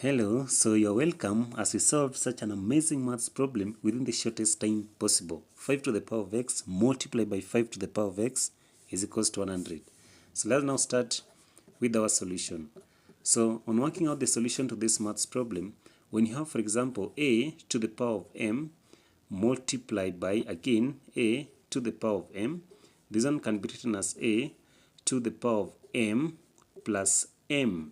Hello, so you're welcome as we solve such an amazing maths problem within the shortest time possible. 5 to the power of x multiplied by 5 to the power of x is equals to 100. So let's now start with our solution. So on working out the solution to this maths problem, when you have, for example, a to the power of m multiplied by, again, a to the power of m, this one can be written as a to the power of m plus m.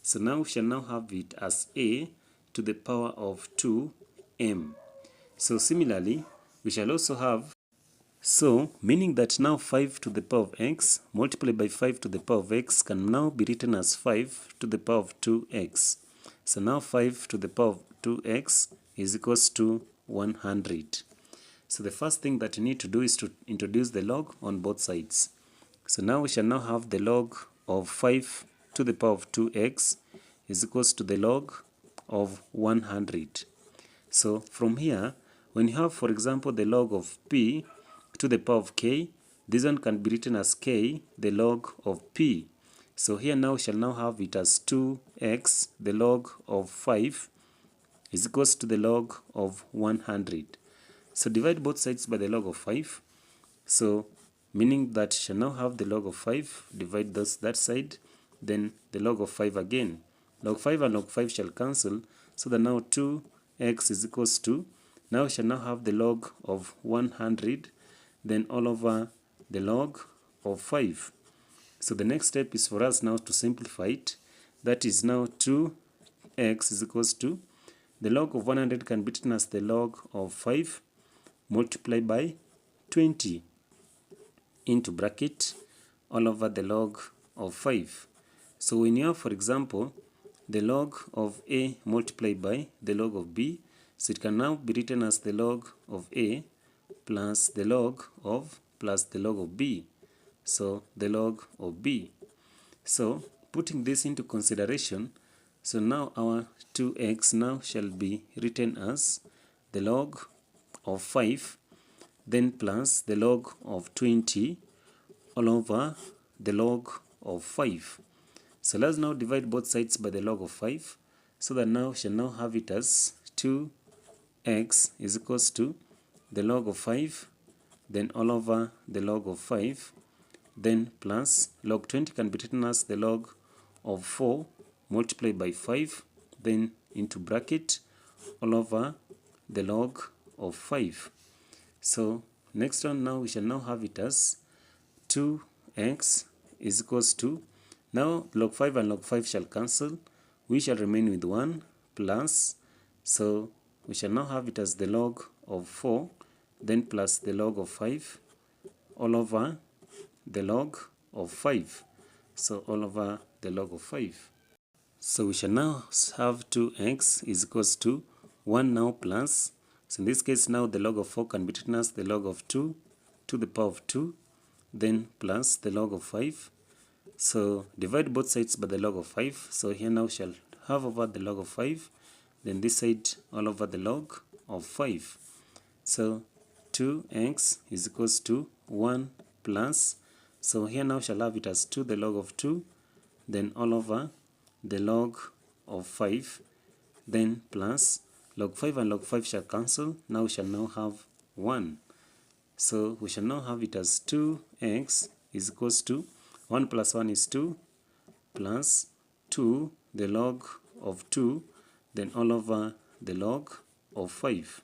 So now we shall now have it as a to the power of 2m. So similarly, we shall also have, so meaning that now 5 to the power of x multiplied by 5 to the power of x can now be written as 5 to the power of 2x. So now 5 to the power of 2x is equals to 100. So the first thing that you need to do is to introduce the log on both sides. So now we shall now have the log of 5 to the power of 2x is equals to the log of 100. So from here, when you have, for example, the log of p to the power of k, this one can be written as k, the log of p. So here now we shall now have it as 2x, the log of 5, is equals to the log of 100. So divide both sides by the log of 5. So meaning that shall now have the log of 5, divide that side, then the log of 5 again. Log 5 and log 5 shall cancel, so that now 2x is equals to, now shall now have the log of 100, then all over the log of 5. So the next step is for us now to simplify it. That is now 2x is equals to, the log of 100 can be written as the log of 5 multiplied by 20 into bracket all over the log of 5. So when you have, for example, the log of a multiplied by the log of b, so it can now be written as the log of a plus the log of b. So the log of b. So putting this into consideration, so now our 2x now shall be written as the log of 5, then plus the log of 20 all over the log of 5. So let's now divide both sides by the log of 5, so that now we shall now have it as 2x is equals to the log of 5, then all over the log of 5, then plus log 20 can be written as the log of 4 multiplied by 5, then into bracket all over the log of 5. So next one, now we shall now have it as 2x is equals to, now log 5 and log 5 shall cancel, we shall remain with 1 plus, so we shall now have it as the log of 4, then plus the log of 5 all over the log of 5. So all over the log of 5. So we shall now have 2x is equals to 1 now plus, so in this case now the log of 4 can be written as the log of 2 to the power of 2, then plus the log of 5. So divide both sides by the log of 5. So here now shall have over the log of 5, then this side all over the log of 5. So 2x is equals to 1 plus, so here now shall have it as 2 the log of 2, then all over the log of 5, then plus log 5 and log 5 shall cancel, now we shall now have 1. So we shall now have it as 2x is equals to 1 plus 1 is 2 plus 2 the log of 2, then all over the log of 5.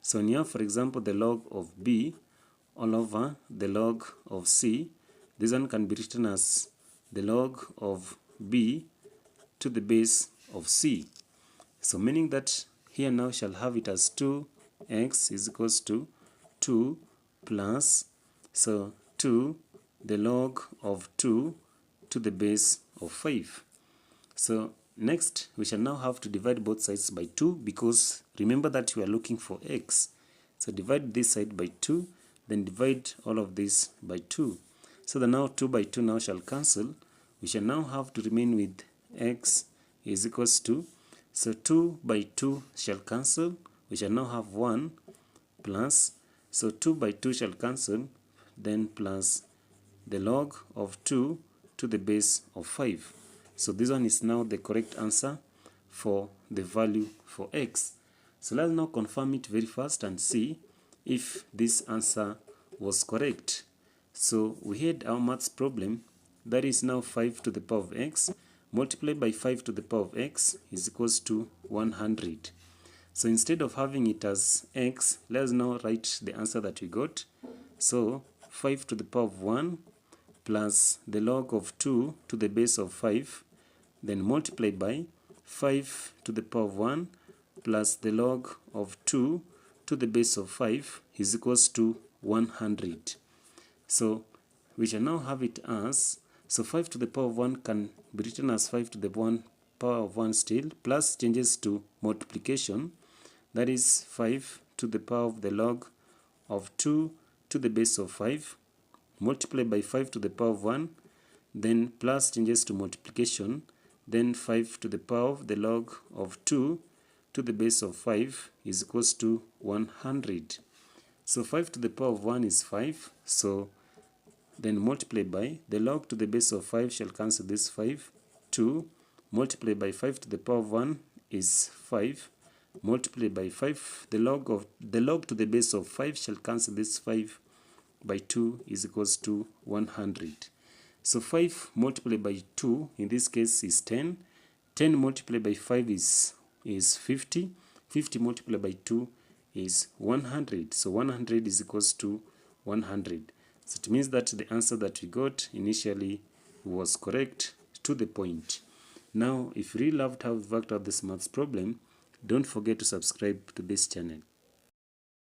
So here, for example, the log of b all over the log of c, this one can be written as the log of b to the base of c. So meaning that here now shall have it as 2x is equals to 2 plus, so 2 the log of 2 to the base of 5. So next we shall now have to divide both sides by 2, because remember that we are looking for x. So divide this side by 2, then divide all of this by 2. So that now 2 by 2 now shall cancel. We shall now have to remain with x is equals to, so 2 by 2 shall cancel. We shall now have 1 plus, so 2 by 2 shall cancel, then plus the log of 2 to the base of 5. So this one is now the correct answer for the value for x. So let's now confirm it very fast and see if this answer was correct. So we had our maths problem, that is now 5 to the power of x multiplied by 5 to the power of x is equals to 100. So instead of having it as x, let's now write the answer that we got. So 5 to the power of 1 plus the log of 2 to the base of 5, then multiplied by 5 to the power of 1 plus the log of 2 to the base of 5 is equals to 100. So we shall now have it as, so 5 to the power of 1 can be written as 5 to the power of 1 still, plus changes to multiplication, that is 5 to the power of the log of 2 to the base of 5, multiplied by 5 to the power of 1, then plus changes to multiplication, then 5 to the power of the log of 2 to the base of 5 is equals to 100. So 5 to the power of 1 is 5, so then multiply by the log to the base of 5 shall cancel this 5, 2 multiplied by 5 to the power of 1 is 5, multiplied by 5, the log to the base of 5 shall cancel this 5 by 2 is equals to 100. So 5 multiplied by 2 in this case is 10, 10 multiplied by 5 is 50, 50 multiplied by 2 is 100. So 100 is equals to 100. So it means that the answer that we got initially was correct to the point. Now, if you really loved how we worked out this maths problem, don't forget to subscribe to this channel.